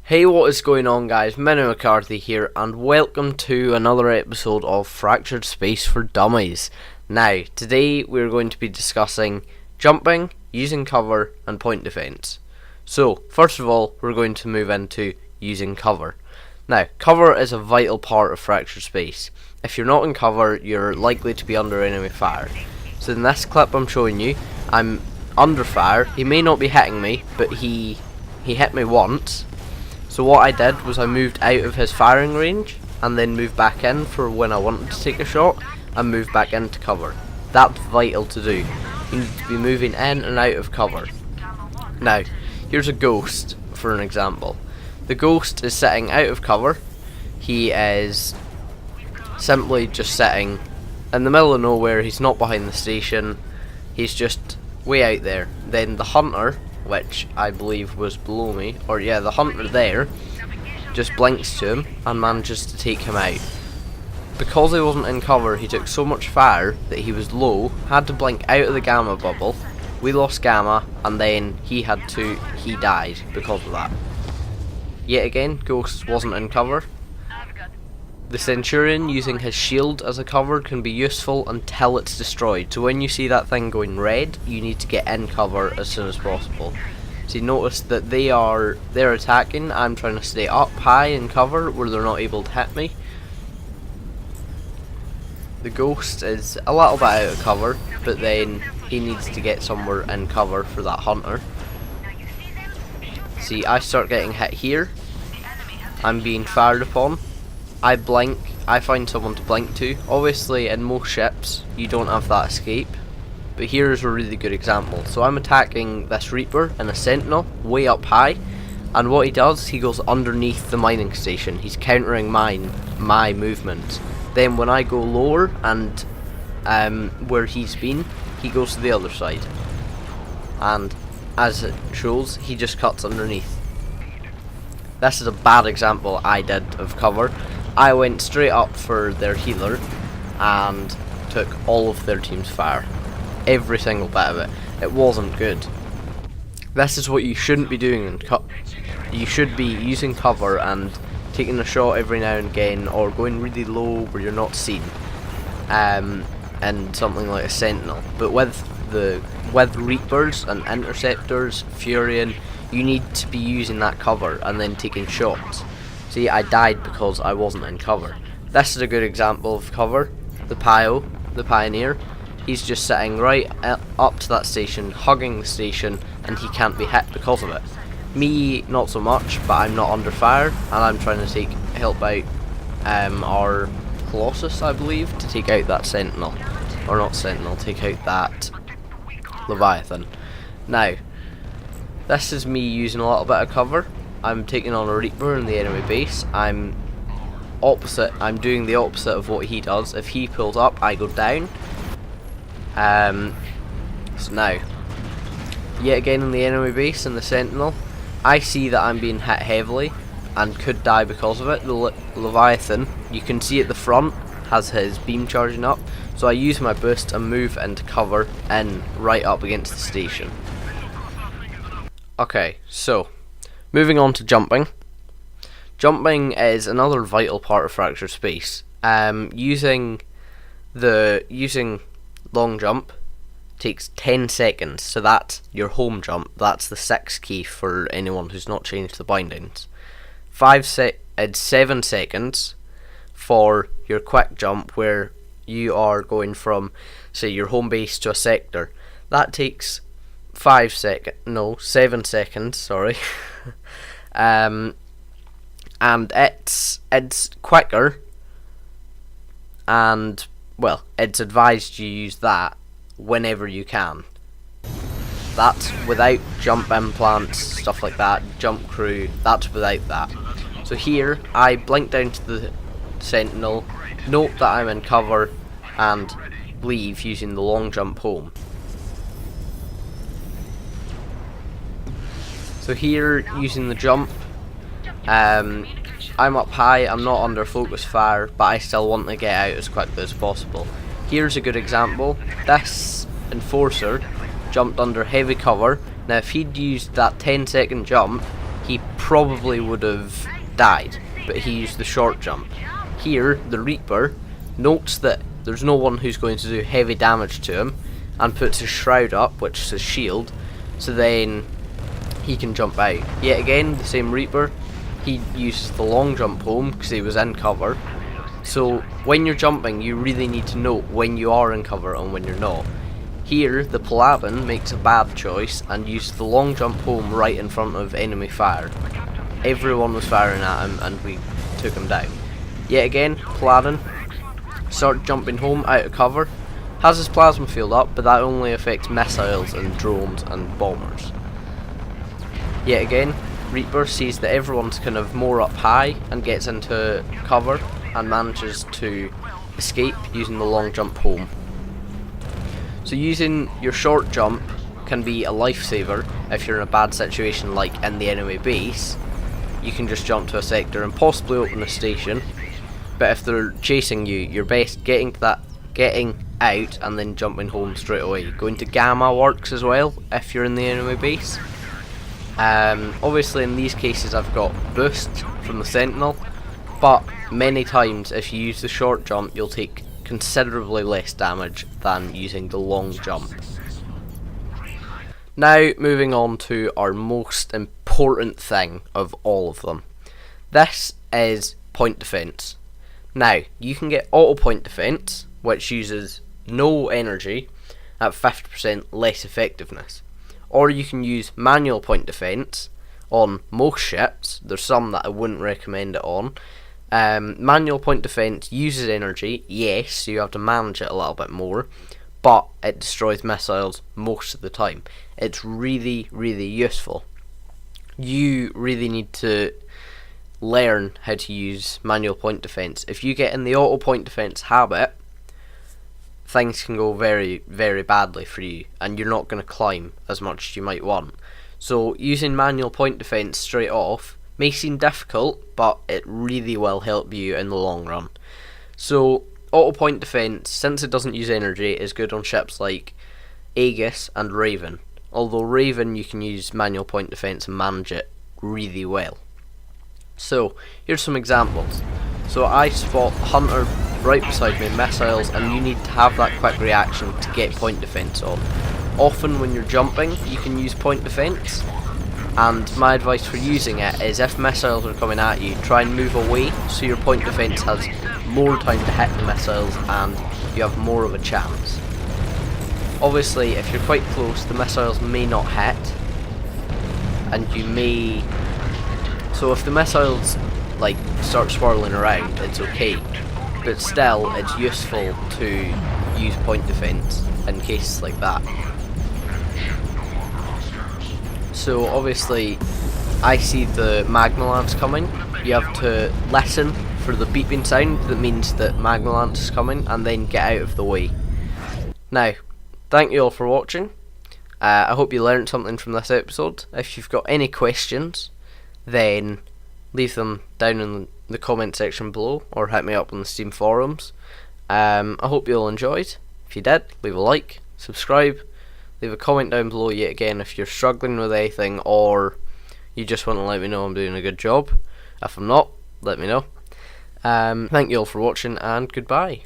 Hey, what is going on, guys? Minnie McCarthy here, and welcome to another episode of Fractured Space for Dummies. Now, today we're going to be discussing jumping, using cover, and point defense. So, first of all, we're going to move into using cover. Now, cover is a vital part of Fractured Space. If you're not in cover, you're likely to be under enemy fire. So in this clip I'm showing you, I'm under fire. He may not be hitting me, but he hit me once. So what I did was I moved out of his firing range and then moved back in for when I wanted to take a shot and moved back into cover. That's vital to do. You need to be moving in and out of cover. Now, here's a ghost for an example. The ghost is sitting out of cover. He is simply just sitting in the middle of nowhere. He's not behind the station. He's just way out there. Then the hunter, which I believe was below me, or yeah, the hunter there, just blinks to him and manages to take him out. Because he wasn't in cover, he took so much fire that he was low, had to blink out of the gamma bubble. We lost gamma, and then he died because of that. Yet again, Ghost wasn't in cover. The Centurion using his shield as a cover can be useful until it's destroyed. So when you see that thing going red, you need to get in cover as soon as possible. So you notice that they're attacking. I'm trying to stay up high in cover where they're not able to hit me. The Ghost is a little bit out of cover, but then he needs to get somewhere in cover for that hunter. See, I start getting hit here. I'm being fired upon. I blink, I find someone to blink to. Obviously in most ships you don't have that escape, but here's a really good example. So I'm attacking this Reaper in a Sentinel way up high, and what he does, he goes underneath the mining station. He's countering my movement. Then when I go lower and where he's been, he goes to the other side, and as it shows, he just cuts underneath. This is a bad example I did of cover. I went straight up for their healer and took all of their team's fire. Every single bit of it. It wasn't good. This is what you shouldn't be doing. You should be using cover and taking a shot every now and again, or going really low where you're not seen, and something like a Sentinel. But with Reapers and Interceptors, Furion, you need to be using that cover and then taking shots. See, I died because I wasn't in cover. This is a good example of cover. The Pioneer, he's just sitting right up to that station, hugging the station, and he can't be hit because of it. Me, not so much, but I'm not under fire, and I'm trying to help out our Colossus, I believe, to take out that Sentinel. Or not Sentinel, take out that Leviathan. Now, this is me using a little bit of cover. I'm taking on a Reaper in the enemy base. I'm doing the opposite of what he does. If he pulls up, I go down. So now, yet again in the enemy base, in the Sentinel, I see that I'm being hit heavily and could die because of it. The Leviathan, you can see at the front, has his beam charging up. So I use my boost and move into cover and right up against the station. Okay, so moving on to jumping. Jumping is another vital part of Fractured Space. Using long jump takes 10 seconds, so that's your home jump. That's the 6 key for anyone who's not changed the bindings. 7 seconds for your quick jump, where you are going from, say, your home base to a sector. That takes 7 seconds, sorry. And it's quicker, and well, it's advised you use that whenever you can. That's without jump implants, stuff like that, jump crew, that's without that. So here, I blink down to the Sentinel, note that I'm in cover, and leave using the long jump home. So here, using the jump, I'm up high, I'm not under focus fire, but I still want to get out as quickly as possible. Here's a good example. This Enforcer jumped under heavy cover. Now if he'd used that 10-second jump, he probably would have died, but he used the short jump. Here, the Reaper notes that there's no one who's going to do heavy damage to him, and puts his shroud up, which is his shield, so then he can jump out. Yet again, the same Reaper, he uses the long jump home because he was in cover. So when you're jumping, you really need to know when you are in cover and when you're not. Here, the Paladin makes a bad choice and uses the long jump home right in front of enemy fire. Everyone was firing at him and we took him down. Yet again, Paladin started jumping home out of cover, has his plasma field up, but that only affects missiles and drones and bombers. Yet again, Reaper sees that everyone's kind of more up high and gets into cover and manages to escape using the long jump home. So using your short jump can be a lifesaver if you're in a bad situation like in the enemy base. You can just jump to a sector and possibly open a station, but if they're chasing you, you're best getting out and then jumping home straight away. Going to Gamma works as well if you're in the enemy base. Obviously in these cases I've got boost from the Sentinel, but many times if you use the short jump you'll take considerably less damage than using the long jump. Now moving on to our most important thing of all of them. This is point defense. Now you can get auto point defense, which uses no energy at 50% less effectiveness. Or you can use manual point defense on most ships. There's some that I wouldn't recommend it on. Manual point defense uses energy, yes, you have to manage it a little bit more, but it destroys missiles most of the time. It's really, really useful. You really need to learn how to use manual point defense. If you get in the auto point defense habit, things can go very, very badly for you, and you're not going to climb as much as you might want. So using manual point defense straight off may seem difficult, but it really will help you in the long run. So auto point defense, since it doesn't use energy, is good on ships like Aegis and Raven. Although Raven you can use manual point defense and manage it really well. So here's some examples. So I spot Hunter right beside me, missiles, and you need to have that quick reaction to get point defense on. Often when you're jumping you can use point defense, and my advice for using it is if missiles are coming at you, try and move away so your point defense has more time to hit the missiles and you have more of a chance. Obviously if you're quite close the missiles may not hit, and you may, so if the missiles like start swirling around it's okay, but still it's useful to use point defense in cases like that. So obviously I see the Magma Lance coming, you have to listen for the beeping sound that means that Magma Lance is coming and then get out of the way. Now, thank you all for watching. I hope you learned something from this episode. If you've got any questions then leave them down in the comment section below or hit me up on the Steam forums. I hope you all enjoyed. If you did, leave a like, subscribe, leave a comment down below yet again if you're struggling with anything or you just want to let me know I'm doing a good job. If I'm not, let me know. Thank you all for watching and goodbye.